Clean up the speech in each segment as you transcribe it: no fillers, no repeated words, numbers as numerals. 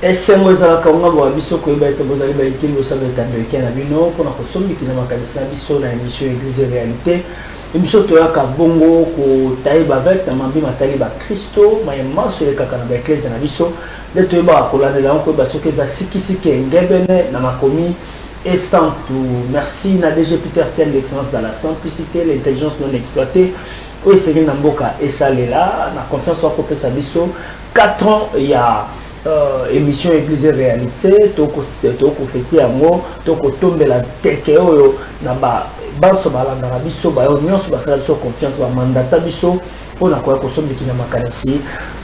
Et c'est moi qui ai dit que vous avez été américain pour la émission Église et Réalité. Émission Toyaka Bongo, ko Taïba avec, Namambi Mataliba Christo, Mayema sur les Kakana Église et Nabiso, les Toyba, Kolanela, ko Basoke Zasikisike, Ngebene, Namakomi, et Santou. Merci Nadege Peter Tienne, l'excellence dans la simplicité, l'intelligence non exploitée. Oui, c'est une Namboka et ça est là, la confiance en Kopé Sabiso. 4 ans, il y a émission Église et Réalité, toko fêter amour, toko tomber la teke oyo na ba baso balanga na biso ba nyonso basala biso confiance ba mandata biso pona ko kosombi kina makanisi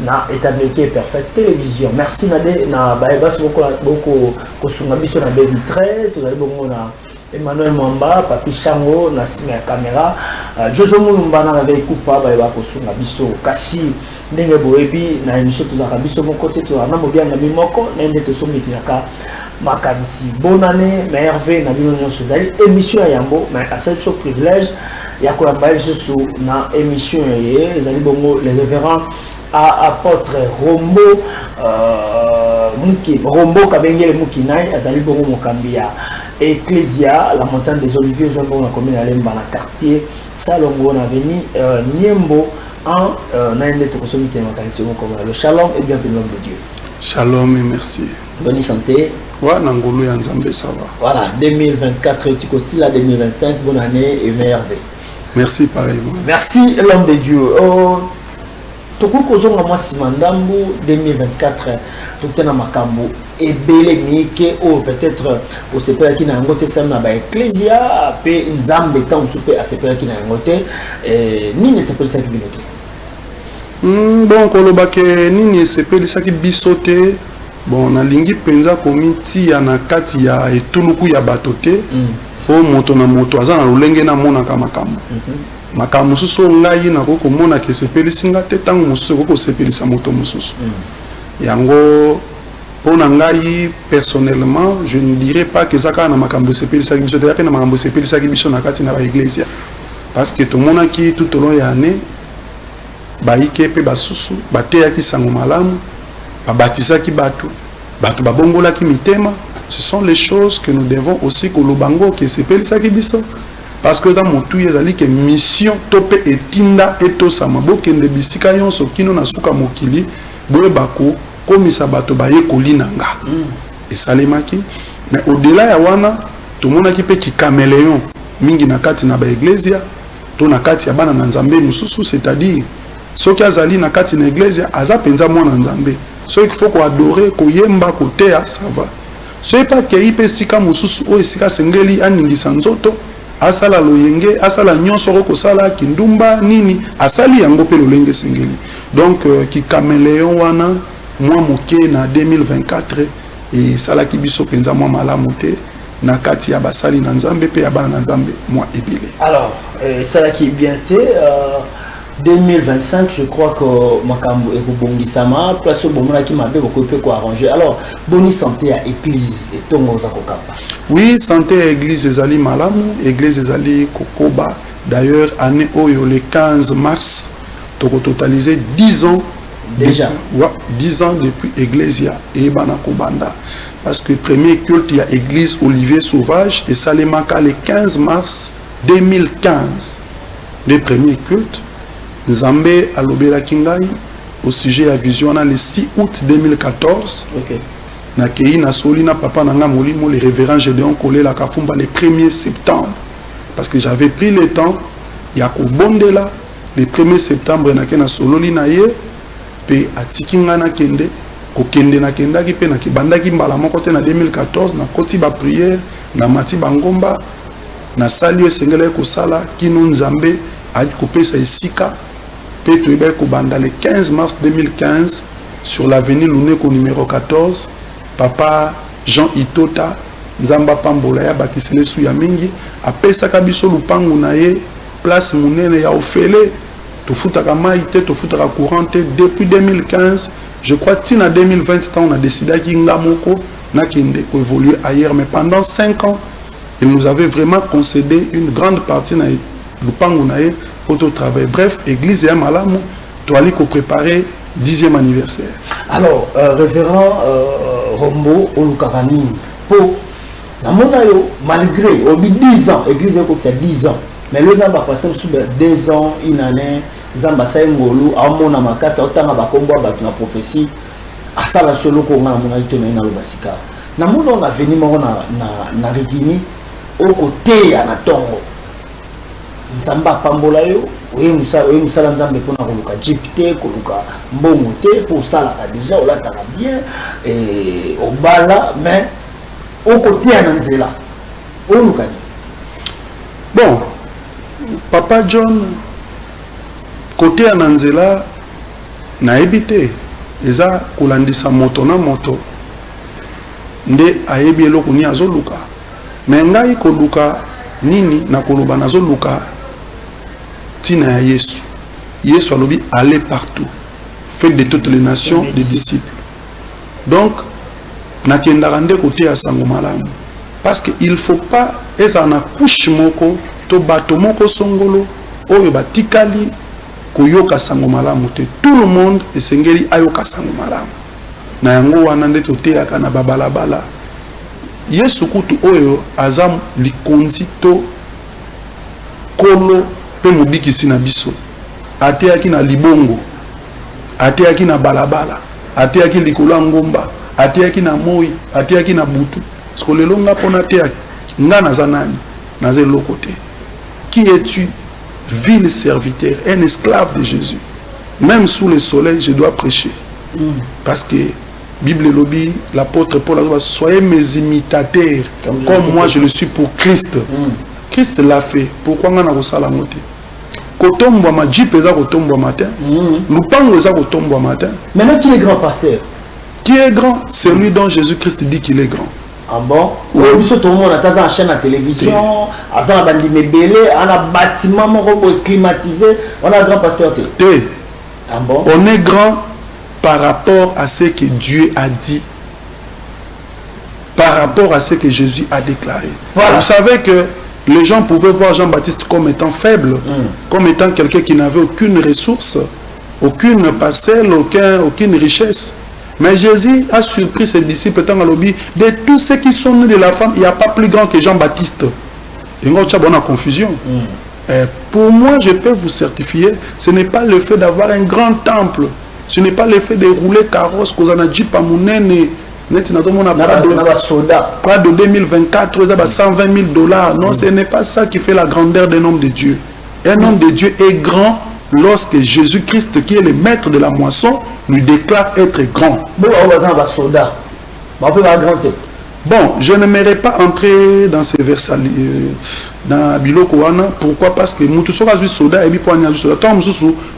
na établir parfaite télévision. Merci na ba baso boko kosunga biso na vitre, tozali bongo na Emmanuel Mwamba, Papi Chango, na sima ya caméra, Jojo Mulumba na avec coupa ba kosunga biso kasi ndenge boyebi na émission tozaka biso mon côté tozana mobianga mimoko na ndete somikinaka makanisi. Bonne année merveille na bino nyonso ezali émission ya yambo mais à cette privilège ya koyamba lisusu na émission ye ezali bongo le révérend à apôtre Rombo Rombo Kabengele Mukinai ezali bongo mokambi ya Ecclesia la montagne des Oliviers zo bongo na commune ya Lemba na quartier Salongo na avenue Niembo en le shalom et bienvenue l'homme de Dieu. Shalom et merci. Bonne santé. Ouais, Nangolo et Nzambe, ça va. Voilà, 2024 et aussi la 2025, bonne année et merveille. Merci pareillement. Merci l'homme de Dieu. Toko kozonga moi simandambu 2024 tokena makambo ebele mike o peut-être au sepela ki na ngote sama ba ecclesia pe nzambe tant soupe a sepela ki na ngote nini sepela sa ki binote. Bon kolobake nini sepela sa ki bisote bon na lingi penza komiti ya na kati ya etuluku ya batote o moto na moto azana lolenge na mona kama makambo. Makambo mususu ngai na koko mona ke sepelisi ngate tango mususu koko sepelisa moto mususu. Yango pona ngai personnellement je ne dirais pas que zaka na makambo sepelisa biso te na makambo sepelisa biso na kati na ba iglesia parce que to mona ki tout au long ya année ba ikepe basusu bateya ki sango malamu ba batisa ki batu ba bongola ki mitema. Ce sont les choses que nous devons aussi kolobango ke sepelisa biso. Parce que dans mon tout, il y a que mission tope et tinda et to samaboke de bisika yon so kino na suka mokili boye bako komisa bato baye kolinanga et salemaki mais au-delà ya wana to mona ki pe ki caméléon mingi na kati na ba iglesia to na kati ya bana na nzambe mususu c'est-à-dire soki azali na kati na iglesia aza penza mwana nzambe soki il faut ko adorer ko yemba ko tea ça va so pas ke ipe sika mususu o sika sengeli aningisa nzoto asala loyenge asala nyonso ko sala kindumba nini asali yango pe lolenge sengeli donc ki caméléon wana moi moké na 2024 et sala ki biso penza moi malamu te na kati ya basali na nzambe pe ya bana na nzambe moi ebele. Alors sala ki bien te 2025 je crois que makambo e kobongisama place bomona ki mabe ko pe ko arranger. Alors boni santé à église et tongo za kokapa. Oui, santé à église ezali malamu, église ezali kokoba. D'ailleurs, année oyo le 15 mars, toko totalisé 10 ans déjà. Ouais, 10 ans depuis Ecclesia et Banakobanda. Parce que le premier culte, il y a église Olivier Sauvage et Salemaka le 15 mars 2015. Le premier culte, Nzambe Alobela Kingai au sujet à Vision le 6 août 2014. Okay. Na kei na soli na papa nanga molimo le révérend Gédéon Kolé la Kafumba le 1er septembre parce que j'avais pris le temps ya ko bondela le 1er septembre na ke na sololi na ye pe atiki nga na kende ko kende na kenda ki pe na kibanda ki mbala moko te na 2014 na koti ba prière na mati bangomba na sali esengele ko sala kino nzambe a ko pesa esika pe to ebe ko banda le 15 mars 2015 sur l'avenue Luneko numéro 14. Papa Jean Itota Nzamba Pambola ya bakisele su ya mingi apesa biso lupangu na ye place munene ya ofele tofutaka maite tofutaka courante depuis 2015 je crois tina 2020 on a décidé ki ngamoko na kende ko évoluer ailleurs mais pendant 5 ans il nous avait vraiment concédé une grande partie na lupangu na ye pour tout travail. Bref, église ya malamu to ali ko préparer 10e anniversaire. Alors révérend rombo olukaka nini po namona yo malgré obi 10 ans église ko c'est 10 ans mais le zamba passé sous 2 ans une année zamba sa ngolu amona makasa otanga bakombo bato na prophétie asala solo ko ngana mona ito na lobasika namona on a venu mo na regini au côté ya na tongo nzamba pambola yo oye musala nzambe pona koluka jipte koluka mbongo te pour sala déjà on l'a bien et au bala mais au côté ya nzela oluka bon Papa John côté ya nzela na ebité eza kolandisa moto na moto nde ayebi eloko ni azoluka mais ngai koluka nini na koloba nazoluka tina ya Yesu. Yesu alobi aller partout, faites de toutes les nations des disciples. Donc nakendaka nde côté ya sango malamu parce que il faut pas eza na couche moko to bato moko songolo oyo batikali koyoka sango malamu te. Tout le monde esengeli ayoka sango malamu na yango wana nde toteyaka na babalabala. Yesu kutu oyo azam likonzi to kolo pe mobikisi na biso ateyaki na libongo, ateyaki na balabala, ateyaki likolo ngomba, ateyaki na moi, ateyaki na butu. Parce que lelo nga pona teyaki nga naza nani naza eloko te. Qui es-tu? Vil serviteur, un esclave de Jésus. Même sous le soleil je dois prêcher. Parce que Bible lobby, l'apôtre Paul a dit soyez mes imitateurs comme moi je le suis pour Christ. Christ l'a fait. Pourquoi on a reçu la montée? Kotombo ma jeep eza kotombo matin. Lupango eza kotombo matin. Maintenant qui est grand pasteur? Qui est grand? C'est lui dont Jésus-Christ dit qu'il est grand. Ah bon? Oui. Tout le monde a une chaîne à télévision, a un bâtiment climatisé, on a un grand pasteur. Ah bon? On est grand par rapport à ce que Dieu a dit, par rapport à ce que Jésus a déclaré. Voilà. Vous savez que les gens pouvaient voir Jean-Baptiste comme étant faible, comme étant quelqu'un qui n'avait aucune ressource, aucune parcelle, aucune richesse. Mais Jésus a surpris ses disciples étant à l'objet de tous ceux qui sont nés de la femme, il n'y a pas plus grand que Jean-Baptiste. Il y a une confusion. Pour moi, je peux vous certifier, ce n'est pas le fait d'avoir un grand temple, ce n'est pas le fait de rouler carrosse, que vous en avez dit pas mon nez. Près de 2024, 120 000 $. Non, ce n'est pas ça qui fait la grandeur d'un homme de Dieu. Un homme de Dieu est grand lorsque Jésus-Christ, qui est le maître de la moisson, lui déclare être grand. Bon, je n'aimerais pas entrer dans ces versets dans Biloko wana. Pourquoi? Parce que Moutoussoka du soda et Bipoania du soda. Tant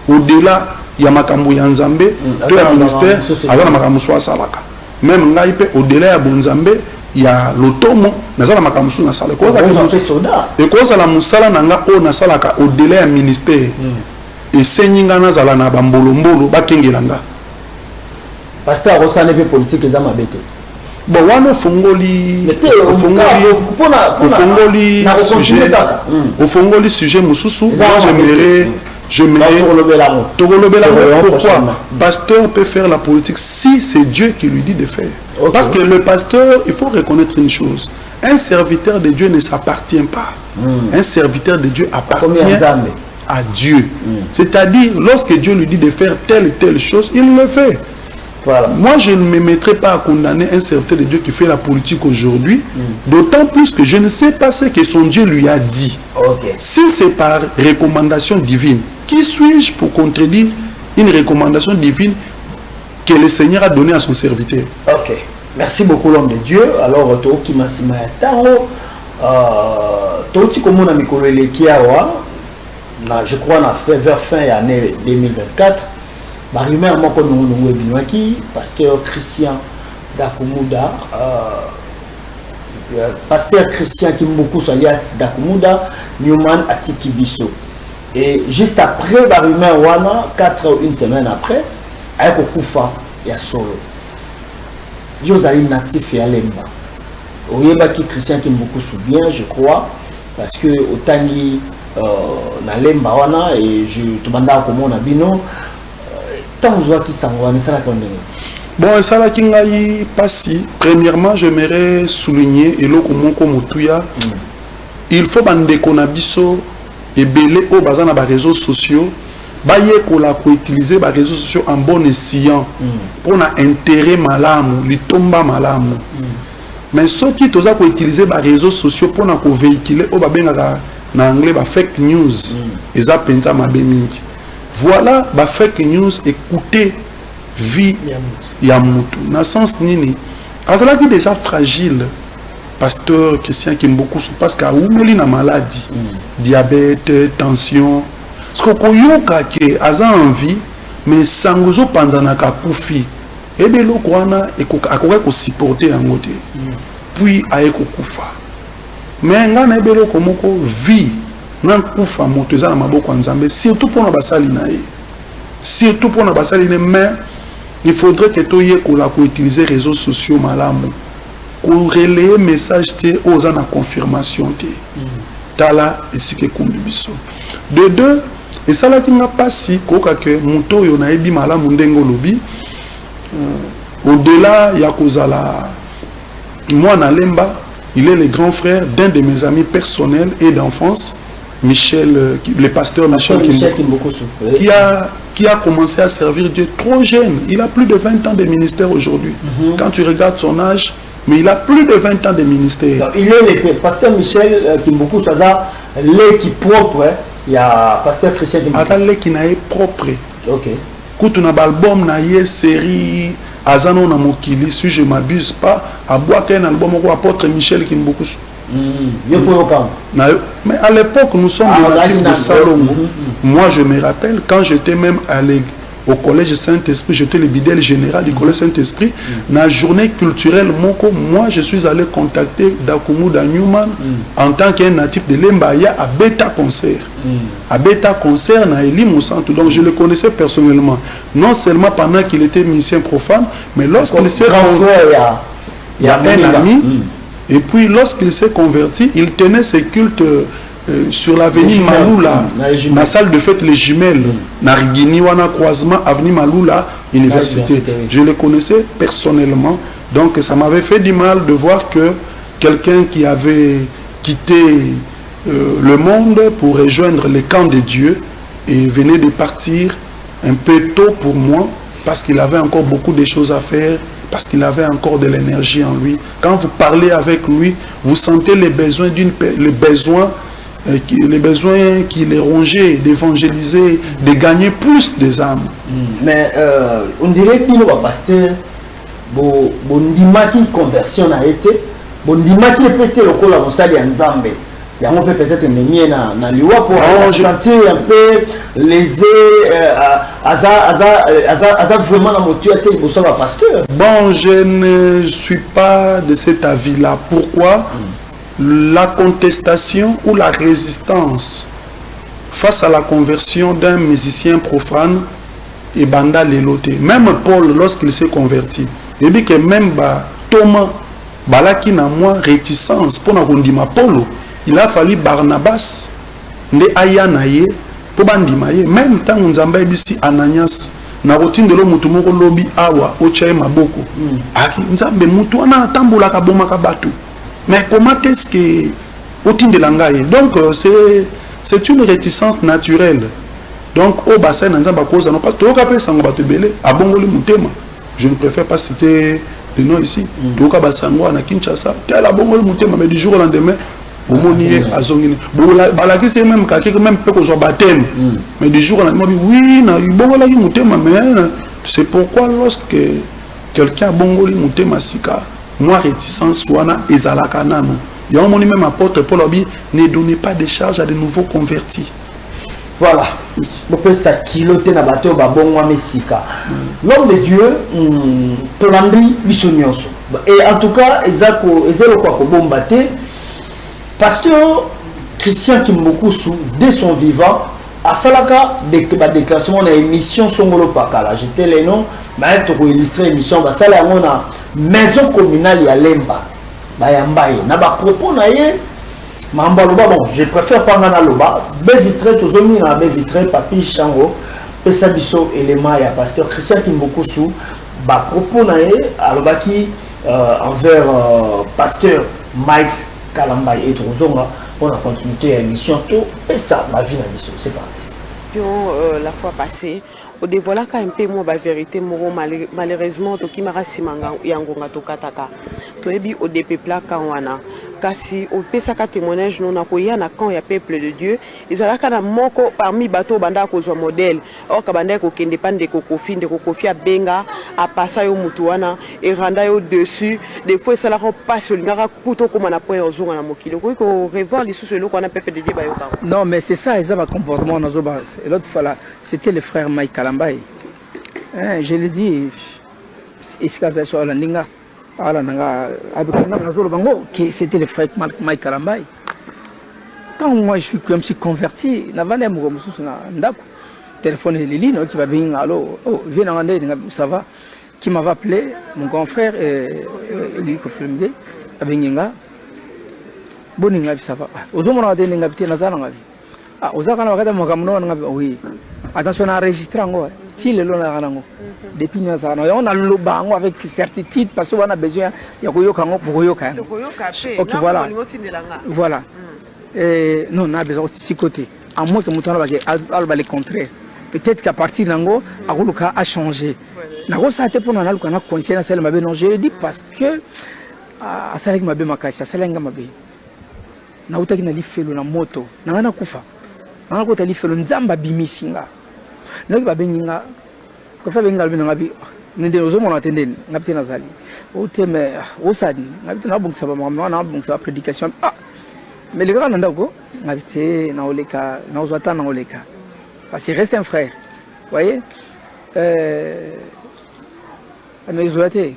au-delà, il y a Makambo Yanzambe, tout le ministère, avant la Makamoussoa Salaka. Même là, au-delà de Bonzambe, il y a l'automo, nazala makamusu na sala. Et quoi ça la musala nanga o na sala ka au-delà du ministère. Et senyinga nazala na bambolombolo bakengelanga. Pasteur Rosane pe politique ezama bete. Bon, wana fongoli sujet mususu, j'aimerais pourquoi pasteur peut faire la politique si c'est Dieu qui lui dit de faire. Parce que le pasteur, il faut reconnaître une chose, un serviteur de Dieu ne s'appartient pas. Un serviteur de Dieu appartient à Dieu. C'est-à-dire, lorsque Dieu lui dit de faire telle et telle chose, il le fait. Voilà. Moi, je ne me mettrai pas à condamner un serviteur de Dieu qui fait la politique aujourd'hui, d'autant plus que je ne sais pas ce que son Dieu lui a dit. Si c'est par recommandation divine, qui suis-je pour contredire une recommandation divine que le Seigneur a donnée à son serviteur? Ok. Merci beaucoup, l'homme de Dieu. Alors, Toki Masima Taro, Toti Komona Mikolele Kiawa, je crois, on a fait vers fin de l'année 2024. Marimé à mon pasteur Christian Dakumuda, pasteur Christian Kimbuku alias Dakumuda, Newman Atikibiso. Et juste après, Marimé Wana, 4 ou une semaine après, avec Okufa, il y a Solo. Josali natif et Alemba. Oyeba qui Christian Kimbuku bien, je crois, parce que Otangi Nalemba Wana, et je te demande comment on a bino. Tant que qui s'envoie, ça la condamne. Bon, ça là qui pas si. Premièrement, j'aimerais souligner et le il faut bande qu'on abisso et belé au bazar na réseaux sociaux. Baye ko la ko utiliser les réseaux sociaux en bon escient pour na intérêt malamu, li tomba malamu. Mais ceux qui toza ko utiliser les réseaux sociaux pour na ko véhiculer au babenga na anglais ba fake news. Eza penza mabe mingi. Voilà ba fake news écouter vie ya mutu. Na sens nini? Azala qui déjà fragile. Pasteur Christian Kimbuku parce qu'à oumeli na maladie, diabète, tension. Ce qu'on yoka que aza envie, mais sangozo panzana ka kufi. Ebe lo kwana akoka ko supporter en côté. Puis aeko kufa. Mais ngana ebe lo komoko vie nan kufa moto za na maboko nzambe surtout pour na basali na ye. Surtout pour na basali na mais il faudrait que to ye ko la ko utiliser réseaux sociaux malamu. Pour relayer message aux en confirmation tala et ce que biso de deux et ça là qui n'a pas si koka que muto yo na ebi mala mundengo lobi au-delà ya kozala moi na lemba il est le grand frère d'un de mes amis personnels et d'enfance Michel le pasteur Michel Kimbuku qui a commencé à servir Dieu trop jeune. Il a plus de 20 ans de ministère aujourd'hui. Quand tu regardes son âge, mais il a plus de 20 ans de ministère. Donc, il est le pasteur Michel Kimbuku, ça qui propre, il y a pasteur Christian Kimbuku. Attends, qui n'est propre. Ok. Quand on a un album, na une série, Azano na Mokili, si je ne m'abuse pas, à boire un album au apôtre Michel Kimbuku. Mais à l'époque, nous sommes des natifs de Salomon. Moi, je me rappelle, quand j'étais même allé au collège Saint-Esprit, j'étais le bidèle général du collège Saint-Esprit. Dans la journée culturelle, moi, je suis allé contacter Dakumuda Newman en tant qu'un natif de Lembaya à Beta Concert. À Beta Concert, na Eli Moussantou. Donc, je le connaissais personnellement. Non seulement pendant qu'il était musicien profane, mais lorsqu'il s'est il y a un ami. Et puis, lorsqu'il s'est converti, il tenait ses cultes sur l'avenue Maloula, la salle de fête Les Jumelles, Narigini, Wana Croisement, avenue Maloula, université. Je le connaissais personnellement, donc ça m'avait fait du mal de voir que quelqu'un qui avait quitté le monde pour rejoindre les camps de Dieu et venait de partir un peu tôt pour moi, parce qu'il avait encore beaucoup de choses à faire, parce qu'il avait encore de l'énergie en lui. Quand vous parlez avec lui, vous sentez les besoins qu'il est rongé, d'évangéliser, de gagner plus des âmes. Mais on dirait que le pasteur, bon dimaki conversion a été, bon dimaki peut-être le col à Moussali en Zambé. Il y a peut-être une na liwa pour sentir un peu lésé, aza vraiment la motivation pour ça pasteur. Bon, je ne suis pas de cet avis-là. Pourquoi? La contestation ou la résistance face à la conversion d'un musicien profane et banda leloté. Même Paul, lorsqu'il s'est converti, il dit que même Thomas, balaki na moi réticence pour na kondima Paulo. Il a fallu Barnabas, ne ayanaye, pour bandimaye. Même temps, on zamba ici Ananias, na routine de l'homme mutumoko lobi awa, ochae maboko. Aki, nzambe mutu ana tambola kaboma kabatu. Mais comment est-ce que routine de langaye? Donc c'est une réticence naturelle. Donc au bassin nzamba cause non pas to kapé sango batu belé, abongoli mutema. Je ne préfère pas citer le nom ici. To ka basango na Kinshasa, tel abongoli mutema mais du jour au lendemain Bomonier azongini balaki c'est même quelqu'un même peut qu'on baptême mais du jour au lendemain oui na bongolaki mutema mais c'est pourquoi lorsque quelqu'un bongoli mutema sika moi réticence wana ezalaka nano ya on même apôtre Paul abi ne donnez pas de charge à de nouveaux convertis. Voilà, on peut s'acquiloter na bateau ba bongwa mesika. L'homme de Dieu tolandi bisonyoso et en tout cas ezako ko bombate. Pasteur Christian Kimbuku, dès son vivant, à Salaka, déclaration de l'émission Songolo Pakala. J'étais les noms, mais pour illustrer l'émission, on a maison communale à Lemba. Na ba propos na ye, mamba loba bon, je préfère pas na loba, be vitré to zomi na be vitré papi chango, pesa biso élément ya pasteur Christian Kimbuku bah propos naé alors qui envers pasteur Mike Kalambay et Trozonga pour la continuité de l'émission tout et ça ma vie dans l'émission c'est parti. La fois passée au dévoiler un peu moi la vérité moro malheureusement to kimara simanga yangonga to kataka to ebi au dépeuple kanwana kasi au pesaka témoignage non akoya na camp ya peuple de Dieu ezalaka na moko parmi bateau banda kozwa modèle or kabanda ko kende pande ko kofi benga a passa yo mutuana et randa yo dessus des fois ça la passe lingara kuto comme na point ozonga na mokilo ko revoir les sous le qu'on a peuple de Dieu bayoka. Non mais c'est ça ils ont un comportement dans base et l'autre fois là c'était le frère Mike Kalambay. Je l'ai dit iskaza sur la ninga c'était le frère Mike Kalambay. Quand moi je me suis converti, téléphone et Lili, qui va venir, allô, oh, viens en André, ça va, qui m'avait appelé, mon grand frère, lui qui filmé, avec Ninga, bon, ça va. Aux hommes, on a des Ninga, ah, aux hommes, on a oui. Attention à enregistrer en haut. Depuis on a le banc avec certitude parce qu'on a besoin de ok voilà voilà non on a besoin de six côtés à moins que mouton va le contraire peut-être qu'à partir d'ango aguluka a changé nago ça était pour nous on a conscience celle m'a non je le dis parce que à ça m'a bien makasi ça lenga m'a bien na utaki na lifelo na moto na kufa na ko tali felo nzamba bimisinga donc ba benga ko fa benga bina ngabi nende ozomo na tendeni ngapite nazali o teme o sadi ngapite na bongisa ba mama na bongisa ba prédication ah mais le grand ndako ngapite na oleka na ozwata na oleka parce qu'il reste un frère voyez mais ozwate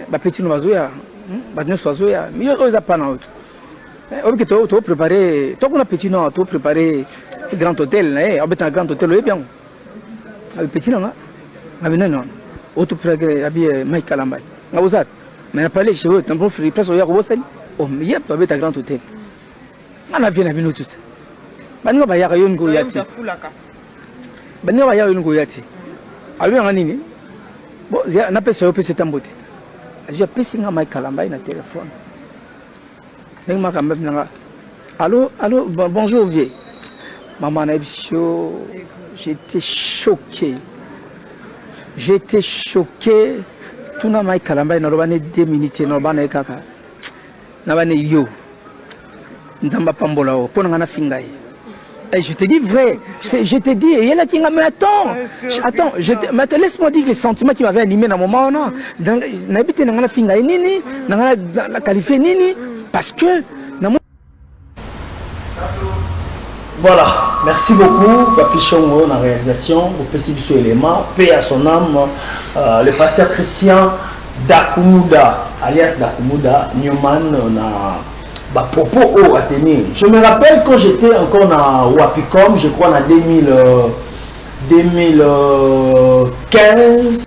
ba petit no bazoya ba nyo bazoya mais yo za pas na autre ok tu préparer toi qu'on a petit non tu préparer grand hôtel là habite un grand hôtel bien avec petit non non auto préparer habiller Mike Kalambay ngabuzat mais pas les cheveux tant pour free place au yako bosali oh mais yep habite un grand hôtel on a vu na bino tout bani ba yaka yongo yati bani ba yaka yongo yati alwe ngani bon na pesa yo pesa tambote j'ai pesi nga Mike Kalambay na téléphone. Allô, allô, bonjour vieux. Maman j'étais choqué. J'étais choqué. Tout n'a Mike Kalambay n'a pas 2 minutes, n'a pas kaka. N'a pas yo. Nzamba pambola o pona ngana fingai. Et je te dis vrai, je te dis, il y a là qui m'a mais attends, laisse-moi dire les sentiments qui m'avaient animé dans le moment non. N'habiter dans la fingai nini, dans la qualifier nini. Parce que... Voilà, merci beaucoup, Papi Chongo, dans la réalisation, au Pessibiso élément, paix à son âme, le pasteur Christian Dakumuda, alias Dakumuda, Newman, na propos au Athénée. Je me rappelle quand j'étais encore dans Wapicom, je crois en 2015,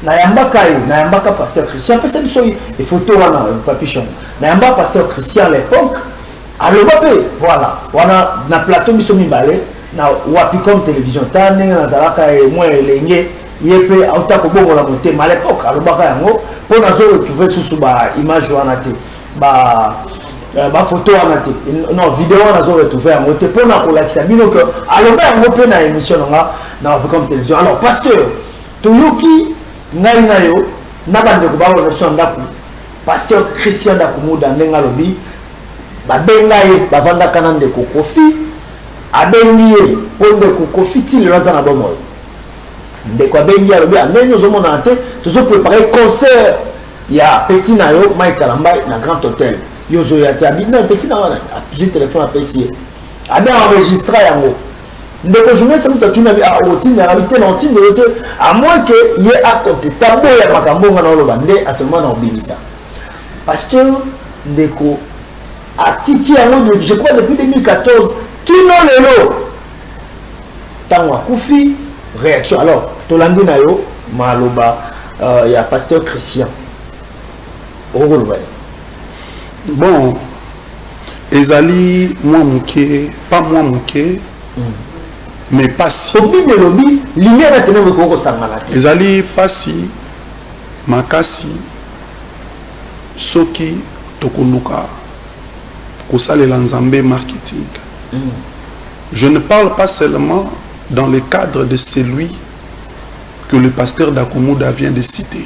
Nayambaka pasteur Christian, parce que les photos là, Papi Chongo. Nayamba pasteur Christian à l'époque, à l'Obapé, voilà, on a na plateau Misomi Balé, na Wapicom télévision, tane na zalaka et moi l'engé, yépé autant que bon la montée, mais à l'époque à l'Obaka yango, pour nous retrouver sous ba image wanate, ba photo wanate, non vidéo on a retrouvé à monter pour nous coller ça, bien que à l'Obaka yango pe na émission na Wapicom télévision. Alors pasteur, Toyoki ngayo na bande ko ba on version ndaku. Pasteur Christian Dakumuda ndenga lobi babenga ye bavanda kanande ko kofi abengi ye ponde ko kofi ti le razana bomo ndeko abengi ya lobi amenyo zo mona te toujours préparer concert ya petit na yo Mike Kalambay na grand hôtel yo zo ya ti abina petit na wana a téléphone a payé a bien enregistré yango ndeko journée ça mutu tuna a routine na habité na routine de à moins que y a contestable ya makambo ngana lo bande à seulement na obimisa. Pasteur Ndeko a tiki je crois depuis 2014 qui non lelo Tangwa Koufi réaction alors Tolandi na yo maloba ya pasteur Christian bon ezali moi muke pas moi muke mais pas si obi de lobby lumière na tenez ko sangana ezali pas si makasi soki tokoluka kosalela nzambe marketing. Je ne parle pas seulement dans le cadre de celui que le pasteur Dakumuda vient de citer,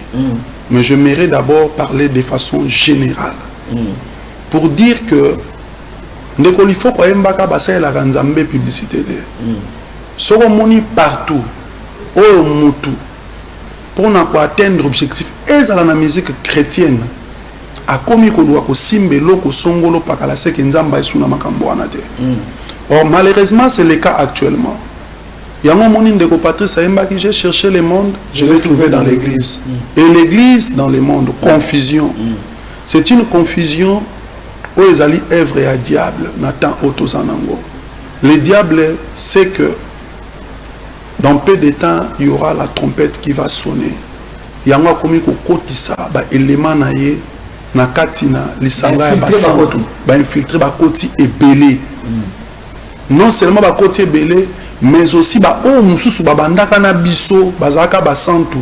mais j'aimerais d'abord parler de façon générale pour dire que il faut que la nzambe publicité ce qu'on partout au mutu pour atteindre l'objectif et dans la musique chrétienne a commis ko doit ko simbelo ko songolo pakala se ke nzamba isuna makambo wana te. Or malheureusement c'est le cas actuellement. Yango moni ndeko Patrice Ayemba qui j'ai cherché le monde, je l'ai trouvé dans l'église. Et l'église dans le monde, confusion. C'est une confusion où ils allaient œuvre à diable, Nathan Otozanango. Le diable sait que dans peu de temps, il y aura la trompette qui va sonner. Yango komi ko kotisa ba élément na ye na katina lisanga ya basantu ba infiltrer ba koti ebelé. Non seulement ba koti ebelé, mais aussi ba o mususu ba bandaka na biso bazaka basantu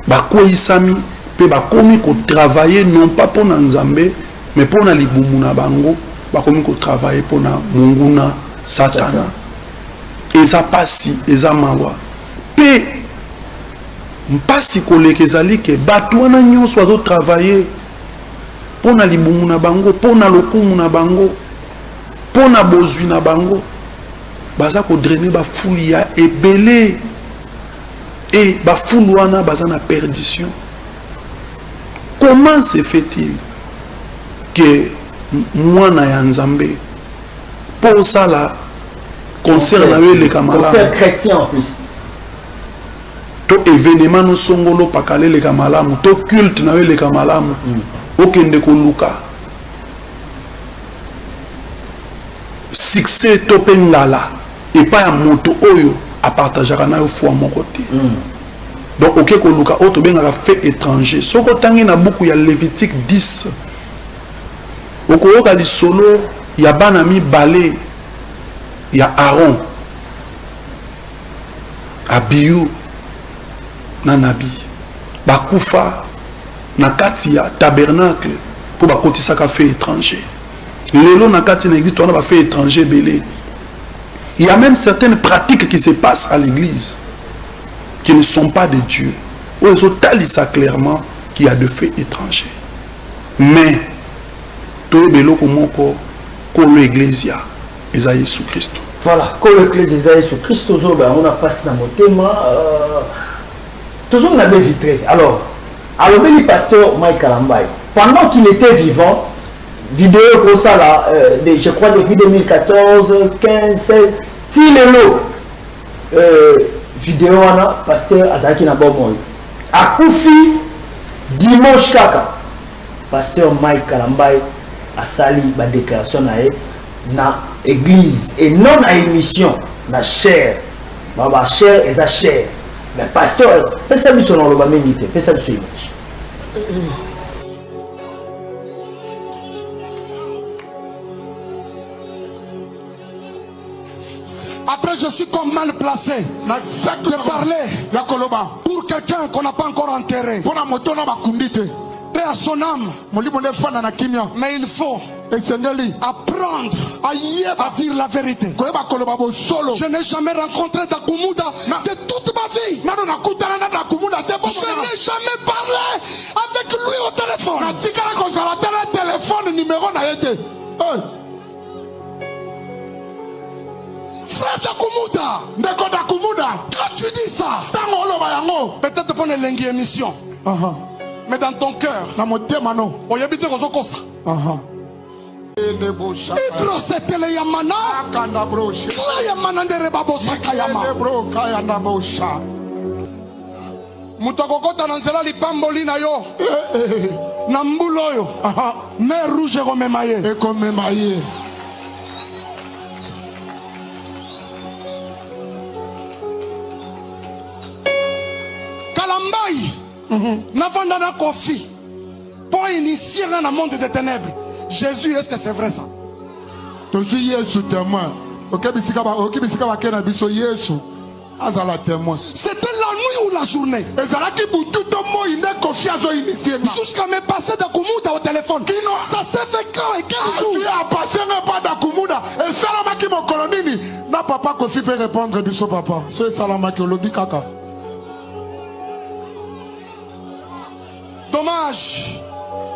ba koisami pe ba komi ko travailler non pas pour Nzambe mais pour na libumu na bango ba komi ko travailler pour na munguna satana. Et ça passe et ça mawa pe mpasi koleke ezali ke bato wana nyonso bazo travailler pour na libumu na bango pour na lokumu na bango pour na bozwi na bango baza ko drainer ba fuli ya ebele et ba fulu wana baza na perdition. Comment se fait-il que mwana ya Nzambe pour ça là concert na les camarades concert chrétien en plus to événement no songolo pakale les kamalamu to culte na les kamalamu okende ko luka succès to pengala et pas un moto oyo à partager na foi mon côté. Donc ok ko luka auto benga fait étranger soko tangi na buku ya Lévitique 10 okoyoka di solo ya bana mi balé ya Aaron Abiyu na nabi bakufa na kati ya tabernacle pour bakotisa ka fait étranger. Lelo na kati na église on va fait étranger belé. Il y a même certaines pratiques qui se passent à l'église qui ne sont pas de Dieu. Où ils ont tali ça clairement qu'il y a de faits étrangers. Mais tout le bello comme comme l'église Eza Yesu Christ. Voilà, quand l'église Eza Yesu Christ, on a passé dans mon thème. Toujours on avait vitré. Alors le pasteur Mike Kalambay, pendant qu'il était vivant, vidéo comme ça là, je crois depuis 2014, 15, 16, Tilelo, vidéo wana, pasteur Azaki Nabomoy. A Koufi, dimanche kaka, pasteur Mike Kalambay a sali ma déclaration na église et non à émission na chair baba chair et sa chair mais pasteur pesa biso na loba menite pesa biso image. Après je suis comme mal placé de parler pour quelqu'un qu'on n'a pas encore enterré. Paix à son âme. Mais il faut apprendre à dire la vérité. Je n'ai jamais rencontré Dakumuda de toute ma vie. Je n'ai jamais parlé avec lui au téléphone. Frère Dakumuda, quand tu dis ça, peut-être pour une longue émission. Mais dans ton cœur, on y habite aux okosa. Ibro setele yamana, kla yamana ndere babosa kayama. Mutakokota nanzela lipamboli na yo, nambulo yo, mer rouge komemaye. Kalambai. N'avons pas confié pour initier dans le monde des ténèbres. Jésus, est-ce que c'est vrai ça? C'était la nuit ou la journée. Jusqu'à me passer d'Akumuda au téléphone. Ça s'est fait quand et quel jour? Na papa Kofi peut répondre biso papa. C'est Salamaki Olobi Kaka. Dommage.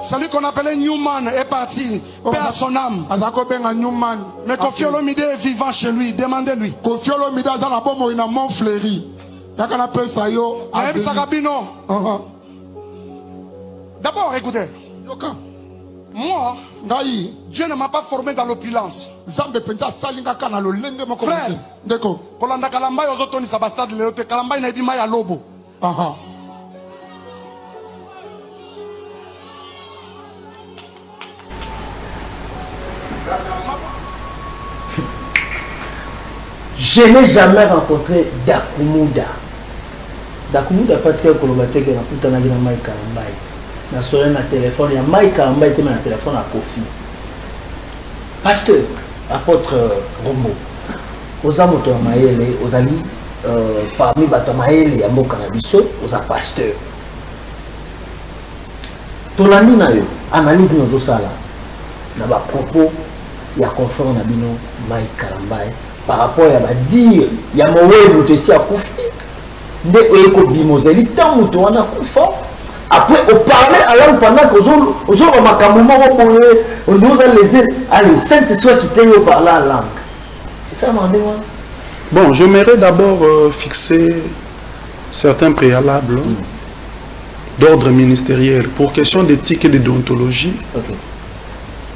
Celui qu'on appelait Newman est parti. Paix à son âme. Mais Kofi Olomide est vivant chez lui. Demandez-lui. Kofi Olomide a la bombe in a mont fleuri. Yakana pe sayo. Aïe Sakabino. D'abord, écoutez. Moi, Dieu ne m'a pas formé dans l'opulence. Frère, Kolanda Kalamba Yozotoni Sabastad Leote Kalamba Inebima ya Lobo. Je n'ai jamais rencontré Dakumuda. Dakumuda parce que Kolobate qui a putain na Mike Kalambai. Na sonné na téléphone, il y a Mike Kalambai qui m'a na téléphone à Kofi. Pasteur, apôtre Rombo. Oza moto ya maele, ozali parmi bato ya maele ya mboka na biso, oza pasteur. Tolandi na yo, analyse nos osala na ba propos ya confrère na bino Mike Kalambai par rapport à la dire ya mowe mutesi akufi nde eko bimozeli tant muto wana kufa après au parler alors pendant que aux makambo moko boye on nous a laissé allez Saint-Esprit qui t'aime parler la langue. Et ça m'a dit moi. Bon, j'aimerais d'abord fixer certains préalables d'ordre ministériel pour question d'éthique et de déontologie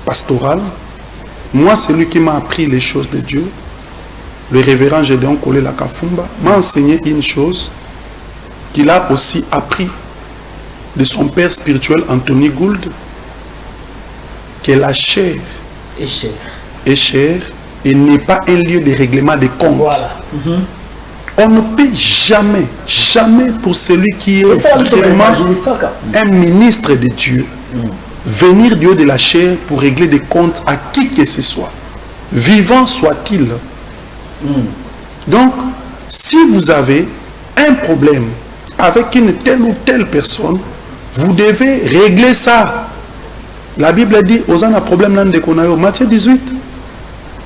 pastorale. Moi, c'est lui qui m'a appris les choses de Dieu. Le révérend Gédéon Kolé la Kafumba m'a enseigné une chose qu'il a aussi appris de son père spirituel Anthony Gould, que la chair est chère et n'est pas un lieu de règlement des comptes. Voilà. On ne peut jamais pour celui qui est vraiment un ministre de Dieu venir du haut de la chair pour régler des comptes à qui que ce soit, vivant soit-il. Donc, si vous avez un problème avec une telle ou telle personne, vous devez régler ça. La Bible dit, aux un problème là de Konayo, Matthieu 18,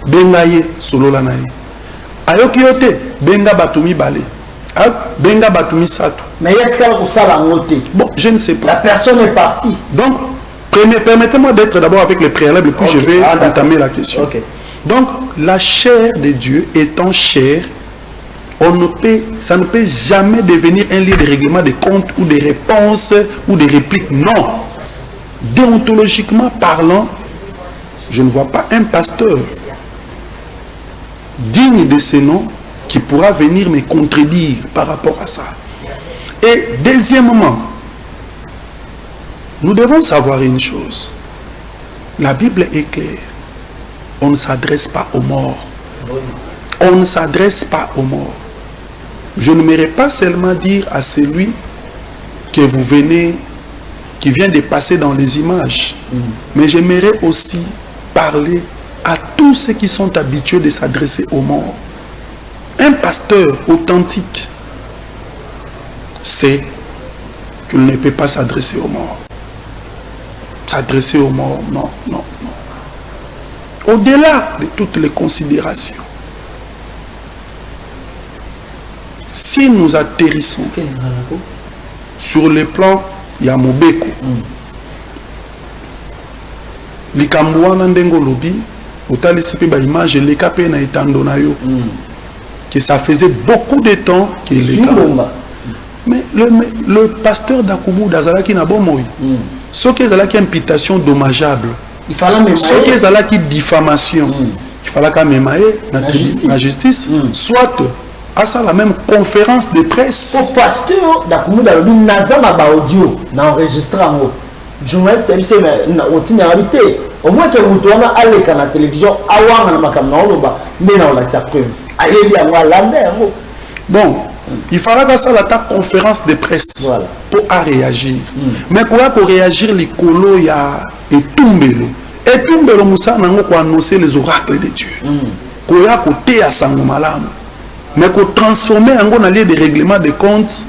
Bengaye solo lanaye. Ayokiyote, Benga batumi bale. Benga batumi sato. Mais il y a ça la montée. Bon, je ne sais pas. La personne est partie. Donc, permettez-moi d'être d'abord avec les préalables, puis je vais entamer la question. Donc, la chair de Dieu étant chair, ça ne peut jamais devenir un lieu de règlement de comptes ou de réponses ou de répliques. Non. Déontologiquement parlant, je ne vois pas un pasteur digne de ce nom qui pourra venir me contredire par rapport à ça. Et deuxièmement, nous devons savoir une chose. La Bible est claire. On ne s'adresse pas aux morts. On ne s'adresse pas aux morts. Je n'aimerais pas seulement dire à celui que vous venez, qui vient de passer dans les images, mais j'aimerais aussi parler à tous ceux qui sont habitués de s'adresser aux morts. Un pasteur authentique sait qu'il ne peut pas s'adresser aux morts. S'adresser aux morts, non, non, non. Au-delà de toutes les considérations, si nous atterrissons sur le plan Yamobeko, Likambouana Ndengo Lobi, Otalisipe ba image le kapé na etando na yo, que ça faisait beaucoup de temps qu'il est là. Mais le pasteur d'Akumu d'Azalaki n'a bon mot. Ce qui est là qui imputation dommageable. Il fallait ce qui est là qui diffamation. Il fallait quand même la justice. Soit à ça la même conférence de presse. Au pasteur d'Akumu d'Azalaki n'a pas audio, n'a enregistré en haut. Journaliste, c'est une réalité. Au moins que vous tournez à l'écran à la télévision, avant de la preuve. Bon, il faudra que ça la conférence de presse pour réagir. Mais pour réagir, les colos, il y a Etumbelo. Etumbelo, Moussa, n'a annoncer les oracles de Dieu. Pour y a côté à Sangomalam. Mais pour transformer en lieu de règlement de comptes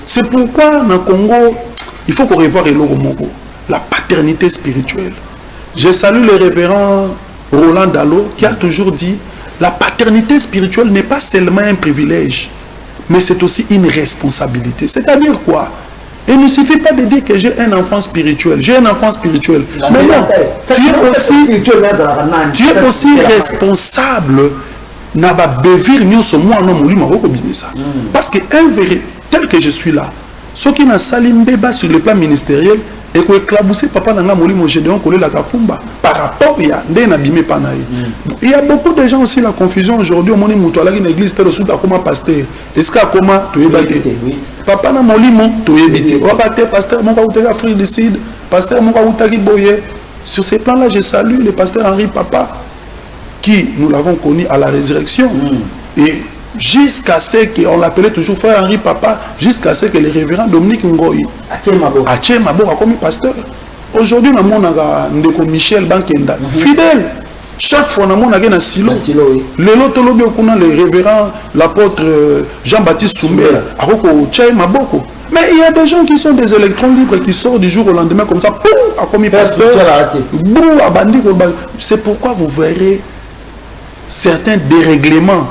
C'est pourquoi dans le Congo, il faut qu'on revoie la paternité spirituelle. Je salue le révérend Roland Dallot qui a toujours dit la paternité spirituelle n'est pas seulement un privilège, mais c'est aussi une responsabilité. C'est-à-dire quoi? Il ne suffit pas de dire que j'ai un enfant spirituel. J'ai un enfant spirituel. Mais non, tu es aussi responsable. Parce que tel que je suis là, ce qui n'a salimbe sur le plan ministériel, et que éclabousser papa n'a molimo Gédéon collé la kafumba par rapport à n'abîmé pas naï. Il y a beaucoup de gens aussi la confusion aujourd'hui au monde mutual là une église tel sous comme pasteur. Est-ce qu'à comment tu es bâti? Papa n'a molimo tu es bâti. On va pasteur mon va Afrique du Sud, pasteur mon va boyer. Sur ces plans-là, je salue le pasteur Henri Papa qui nous l'avons connu à la résurrection et jusqu'à ce qu'on l'appelait toujours frère Henri Papa, jusqu'à ce que le révérend Dominique Ngoyi Ache Mabo a commis pasteur. Aujourd'hui, nous avons Michel Bankenda, fidèle. Chaque fois, nous avons un silo. Le révérend, l'apôtre Jean-Baptiste Soumbela, a Maboko. Mais il y a des gens qui sont des électrons libres qui sortent du jour au lendemain comme ça, poum, a commis pasteur. C'est pourquoi vous verrez certains dérèglements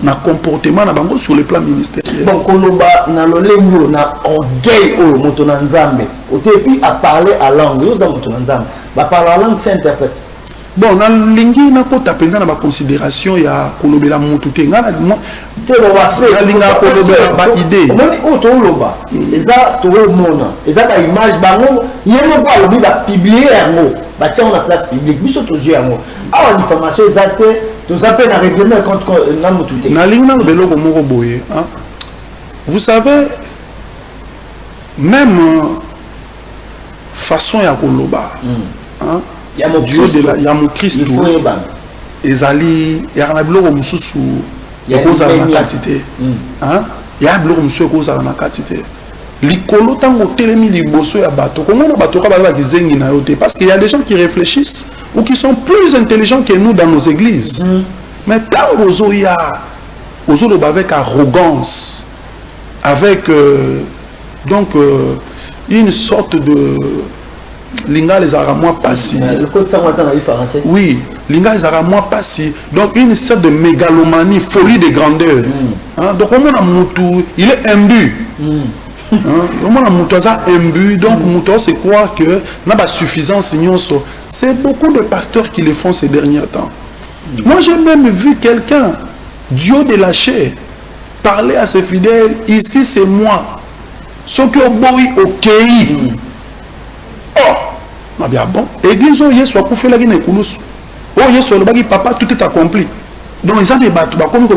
na comportement na bango sur le plan ministériel. Bon, koloba na lolengo na orgueil o moto na nzambe. Otepi a parler à langue, yo za moto na nzambe. Ba parler à langue s'interprète. Bon, na lingi na ko tapenda na ba considération ya kolobela moto te ngana te lo wa fait na linga kolobela ba idée. Omoni o to loba. Eza to mona. Eza ba image bango, yemo kwa lobi ba publier yango. Ba tia na place publique, biso to zu yango. Awa information ezate vous appelez à règlement contre Namoutouté. Vous savez, même façon ya koloba, il y a mon Christ, ezali ya na biloko mususu ya kozala na katité, ya biloko mususu ya kozala na katité. Likolo tango telemi liboso ya bato comment na bato ka ba kizengi na yote parce qu'il y a des gens qui réfléchissent ou qui sont plus intelligents que nous dans nos églises. Mais tant aux ya avec arrogance, avec donc une sorte de linga les aramois passi. Le code ça maintenant en français. Oui, linga les aramois passi. Donc une sorte de mégalomanie, folie de grandeur. Donc comment on a mutu, il est imbu. Donc Mouto c'est quoi que n'a pas suffisance. C'est beaucoup de pasteurs qui le font ces derniers temps. Moi j'ai même vu quelqu'un Dieu de la chair parler à ses fidèles, ici c'est moi ce que au pays. Oh bien bon église où il soit pour faire la guinée koulous oh il soit le bagui papa tout est accompli. Donc ils ont des bateaux comme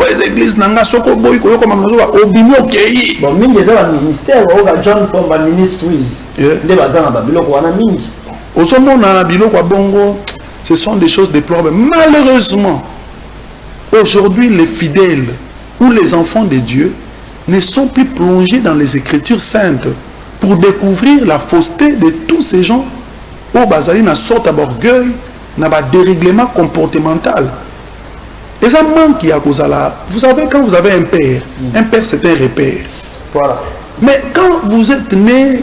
les églises nanga soko boy ko comme obimi okei bon mingi za ba ministère o John from ba ministries de bazana ba biloko wana mingi osomona biloko bongo ce sont des choses déplorables. Malheureusement aujourd'hui les fidèles ou les enfants de Dieu ne sont plus plongés dans les écritures saintes pour découvrir la fausseté de tous ces gens au bazali na sorte d'orgueil na ba dérèglement comportemental. Et ça manque à cause de là. Vous savez, quand vous avez un père c'est un repère. Voilà. Mais quand vous êtes né,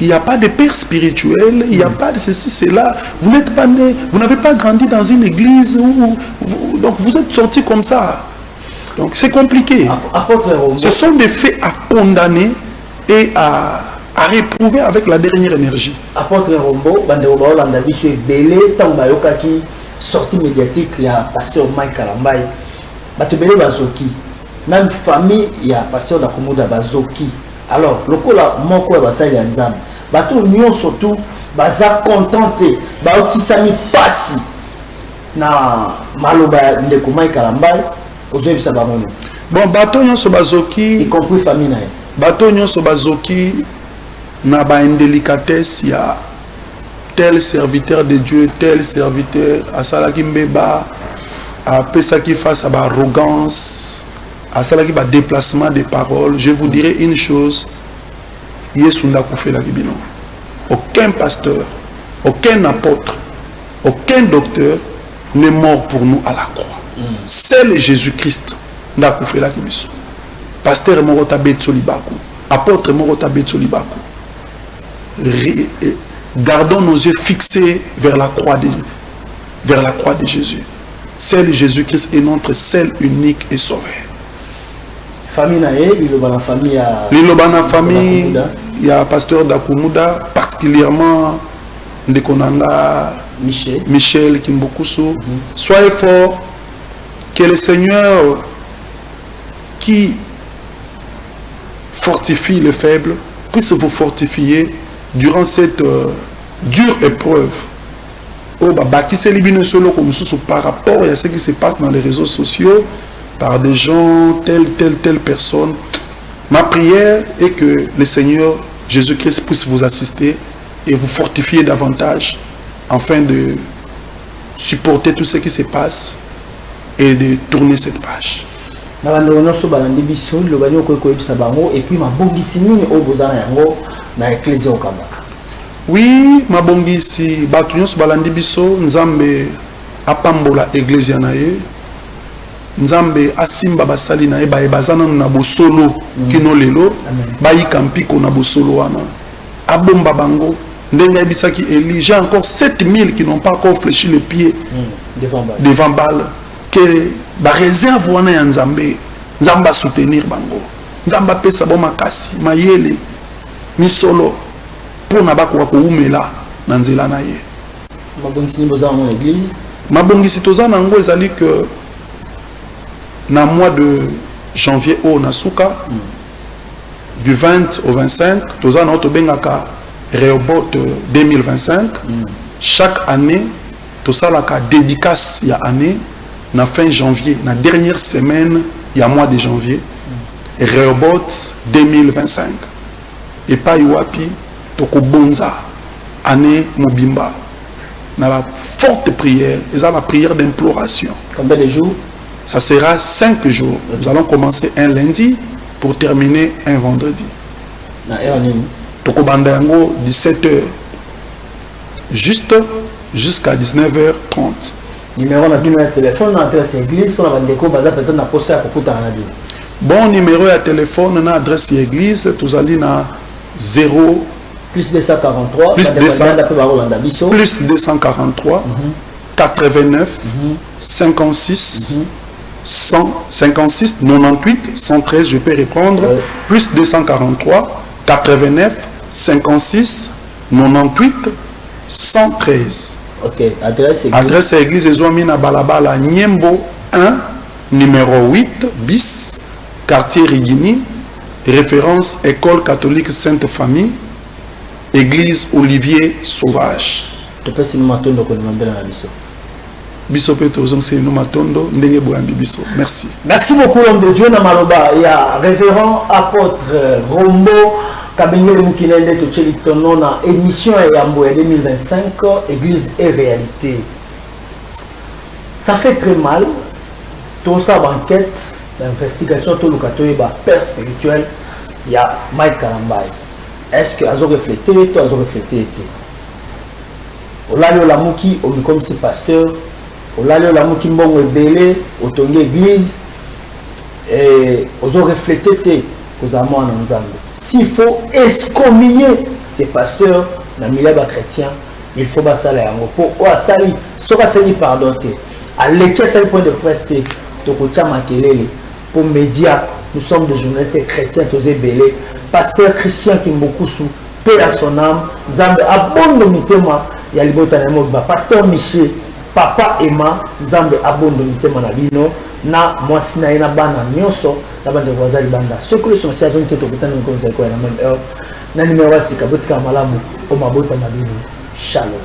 il n'y a pas de père spirituel, il n'y a pas de ceci, cela. Vous n'êtes pas né, vous n'avez pas grandi dans une église, donc vous êtes sorti comme ça. Donc c'est compliqué. Ce sont des faits à condamner et à réprouver avec la dernière énergie. Apôtre Rombo, Bandeoba, est belé, Tambayokaki. Sortie médiatique, il y a pasteur Mike Kalambai, Batubele Bazoki, même famille, il y a pasteur Nakomoda Bazoki. Alors, le coup là, mon quoi, Basai Yanzam, Batou Nyon surtout, Baza contenté, Baoki Sami Passi, na Maloba Ndeko Mike Kalambai, aux yeux de Sabamono. Bon, Batou Nyon Sobazoki, y compris famille. Batou Nyon Sobazoki, na ba indélicatesse, il y a tel serviteur de Dieu, tel serviteur, à Salaki Mbeba, à Pesaki face à l'arrogance, à Salaki à déplacement des paroles. Je vous dirai une chose, Yesunda Koufé la Bibino. Aucun pasteur, aucun apôtre, aucun docteur n'est mort pour nous à la croix. Seul Jésus-Christ n'a Koufé la Bibino. Pasteur Morota Betsolibaku. apôtre Morota Betsolibako. Gardons nos yeux fixés vers la croix de Jésus. Seul Jésus-Christ est notre seul, unique et sauveur. Famille nae, Lilobana famille à Lilobana famille, il y a pasteur Dakumuda, particulièrement Ndekonanga Michel Kimbokuso. Soyez forts, que le Seigneur qui fortifie les faibles puisse vous fortifier durant cette dure épreuve. Par rapport à ce qui se passe dans les réseaux sociaux, par des gens, telle personne. Ma prière est que le Seigneur Jésus-Christ puisse vous assister et vous fortifier davantage afin de supporter tout ce qui se passe et de tourner cette page. Et puis oui, ma bongi si batunios balandi biso nzambe apambola église nae nzambe asimba basali nae ba ebazana na bosolo kino lelo ba ikampiko na bosolo wana abomba bango ndenge bisaki Eli. J'ai encore 7000 qui n'ont pas encore fléchi le pied devant balle que ba réserve wana ya nzambe nzamba soutenir bango nzamba pesa bo makasi mayele ni solo pour nabako ko umela na nzela na ye. Mabongisi boza mon église. Mabongisi toza nango ezali que na mois de janvier au Nasuka du 20 au 25 toza na otobengaka Rehoboth 2025. Chaque année tosalaka dédicace ya année na fin janvier na dernière semaine ya mois de janvier Rehoboth 2025 et pas Iwapi Tokobonza année Mobimba na la forte prière et ça la prière d'imploration. Combien de jours? Ça sera 5 jours. Nous allons commencer un lundi pour terminer un vendredi. Tokobanda yango 17h juste jusqu'à 19h30. Numéro de téléphone na adresse église pour la bandeko baza peut-être na poste à kokuta na bi. Bon numéro de téléphone na adresse église tous allez na 0 plus 243 plus 243 89 56 156 98 113 je peux répondre plus 243 89 56 98 113. Ok, adresse église. Adresse église Ezouamina Balabala Niembo 1 numéro 8 bis quartier Rigini, référence école catholique Sainte Famille, église Olivier Sauvage. Tu peux nous matondo ko demander na biso. Biso pe tozong se nous matondo ndenge boyambi biso. Merci. Merci beaucoup l'homme de Dieu na maloba ya révérend apôtre Rombo Kabengele Mukinende Tocheli Tono na émission ya Yambo 2025 église et réalité. Ça fait très mal tout ça enquête d'investigation tout le katoyeba père spirituel il y a Mike Karambai. Est-ce que azo reflété toi azo reflété été Olalio Lamuki obi comme si pasteur Olalio Lamuki mbongo ebele otongi église et ozo reflété té kozamo na nzambe. S'il faut excommunier ces pasteurs na milieu ba chrétien, il faut basala yango po o asali soka sali pardon té. À l'équerre c'est le point de presse té tokocha makelele pour médias. Nous sommes des journalistes chrétiens tosé belé. Pasteur Christian Kimbokusu, paix à son âme, Nzambe abondo mitema ya libota na moba. Pasteur Michel, papa Emma, Nzambe abondo mitema na bino na mwasi na ina bana nyonso na bande voisins libanda. Ce que sont ces zones teto kutana ko za ko na même heure. Na numéro 6 kabotika malamu o mabota na bino. Shalom.